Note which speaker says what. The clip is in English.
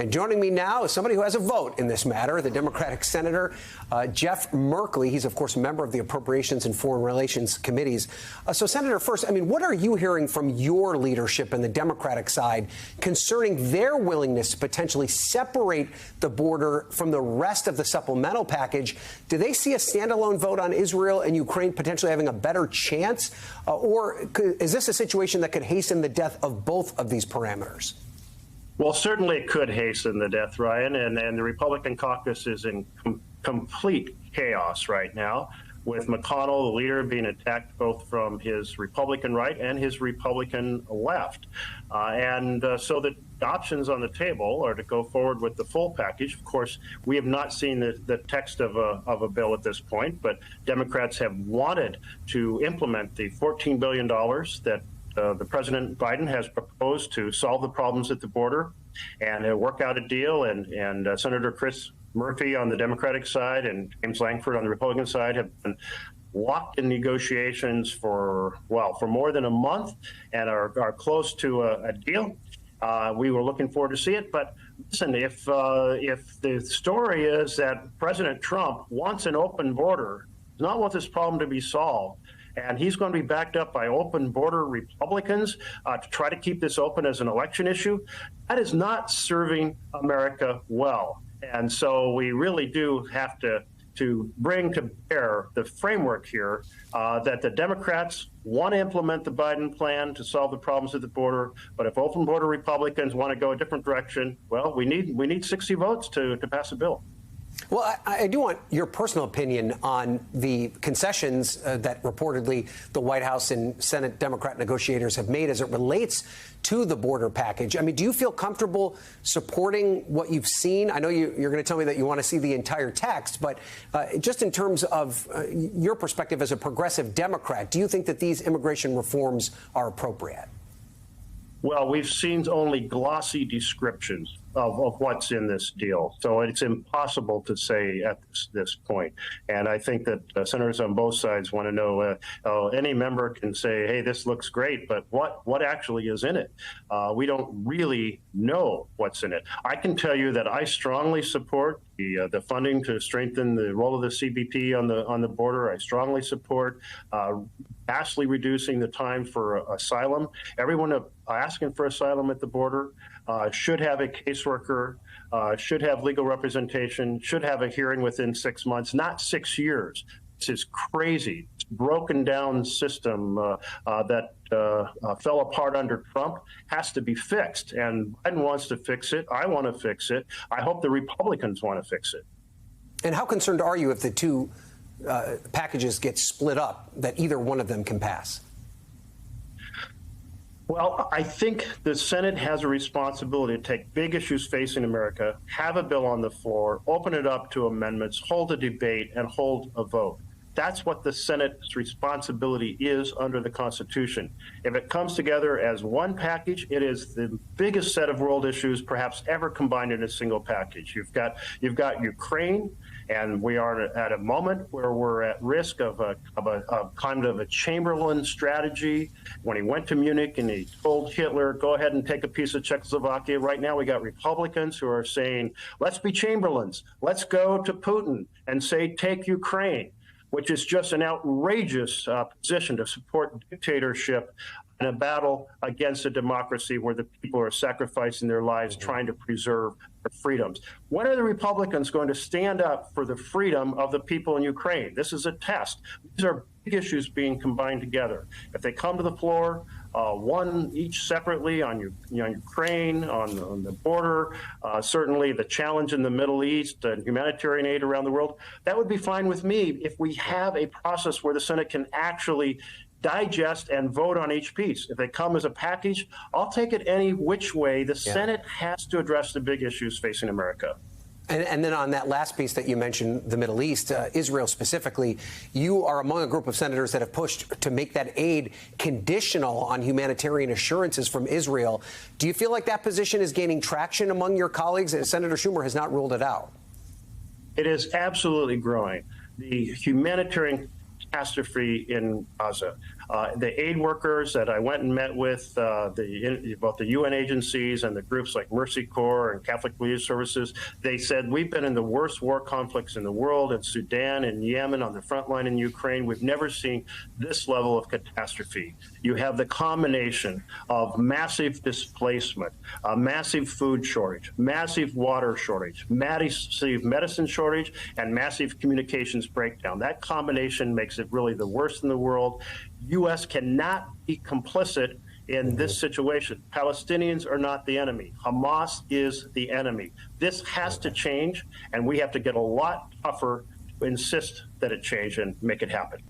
Speaker 1: And joining me now is somebody who has a vote in this matter, the Democratic Senator Jeff Merkley. He's, of course, a member of the Appropriations and Foreign Relations Committees. So, Senator, first, what are you hearing from your leadership in the Democratic side concerning their willingness to potentially separate the border from the rest of the supplemental package? Do they see a standalone vote on Israel and Ukraine potentially having a better chance? Or is this a situation that could hasten the death of both of these parameters?
Speaker 2: Well, certainly it could hasten the death, Ryan, and the Republican caucus is in complete chaos right now, with McConnell, the leader, being attacked both from his Republican right and his Republican left. So the options on the table are to go forward with the full package. Of course, we have not seen the text of a bill at this point, but Democrats have wanted to implement the $14 billion that the President Biden has proposed to solve the problems at the border and work out a deal. And Senator Chris Murphy on the Democratic side and James Lankford on the Republican side have been locked in negotiations for more than a month and are close to a deal. We were looking forward to see it. But listen, if the story is that President Trump wants an open border, does not want this problem to be solved, and he's going to be backed up by open border Republicans to try to keep this open as an election issue, that is not serving America well. And so we really do have to bring to bear the framework here that the Democrats want to implement the Biden plan to solve the problems at the border. But if open border Republicans want to go a different direction, well, we need 60 votes to pass a bill.
Speaker 1: Well, I do want your personal opinion on the concessions that reportedly the White House and Senate Democrat negotiators have made as it relates to the border package. Do you feel comfortable supporting what you've seen? I know you're going to tell me that you want to see the entire text, but just in terms of your perspective as a progressive Democrat, do you think that these immigration reforms are appropriate?
Speaker 2: Well, we've seen only glossy descriptions of what's in this deal. So it's impossible to say at this point. And I think that senators on both sides want to know, any member can say, hey, this looks great, but what actually is in it? We don't really know what's in it. I can tell you that I strongly support the funding to strengthen the role of the CBP on the border. I strongly support vastly reducing the time for asylum. Everyone asking for asylum at the border should have a caseworker, should have legal representation, should have a hearing within 6 months, not 6 years. This is crazy. It's a broken down system that fell apart under Trump, has to be fixed. And Biden wants to fix it. I want to fix it. I hope the Republicans want to fix it.
Speaker 1: And how concerned are you if the two packages get split up, that either one of them can pass?
Speaker 2: Well, I think the Senate has a responsibility to take big issues facing America, have a bill on the floor, open it up to amendments, hold a debate, and hold a vote. That's what the Senate's responsibility is under the Constitution. If it comes together as one package, it is the biggest set of world issues perhaps ever combined in a single package. You've got Ukraine, and we are at a moment where we're at risk of a kind of a Chamberlain strategy. When he went to Munich and he told Hitler, go ahead and take a piece of Czechoslovakia. Right now we got Republicans who are saying, let's be Chamberlains. Let's go to Putin and say, take Ukraine, which is just an outrageous position to support dictatorship in a battle against a democracy where the people are sacrificing their lives trying to preserve their freedoms. When are the Republicans going to stand up for the freedom of the people in Ukraine? This is a test. These are big issues being combined together. If they come to the floor, one each separately on Ukraine, on the border, certainly the challenge in the Middle East, and humanitarian aid around the world, that would be fine with me if we have a process where the Senate can actually digest and vote on each piece. If they come as a package, I'll take it any which way. The Senate has to address the big issues facing America.
Speaker 1: And then on that last piece that you mentioned, the Middle East, Israel specifically, you are among a group of senators that have pushed to make that aid conditional on humanitarian assurances from Israel. Do you feel like that position is gaining traction among your colleagues? Senator Schumer has not ruled it out.
Speaker 2: It is absolutely growing. The humanitarian catastrophe in Gaza, The aid workers that I went and met with, both the UN agencies and the groups like Mercy Corps and Catholic Relief Services, they said we've been in the worst war conflicts in the world, in Sudan and Yemen, on the front line in Ukraine. We've never seen this level of catastrophe. You have the combination of massive displacement, a massive food shortage, massive water shortage, massive medicine shortage, and massive communications breakdown. That combination makes it really the worst in the world. U.S. cannot be complicit in this situation. Palestinians are not the enemy. Hamas is the enemy. This has to change, and we have to get a lot tougher to insist that it change and make it happen.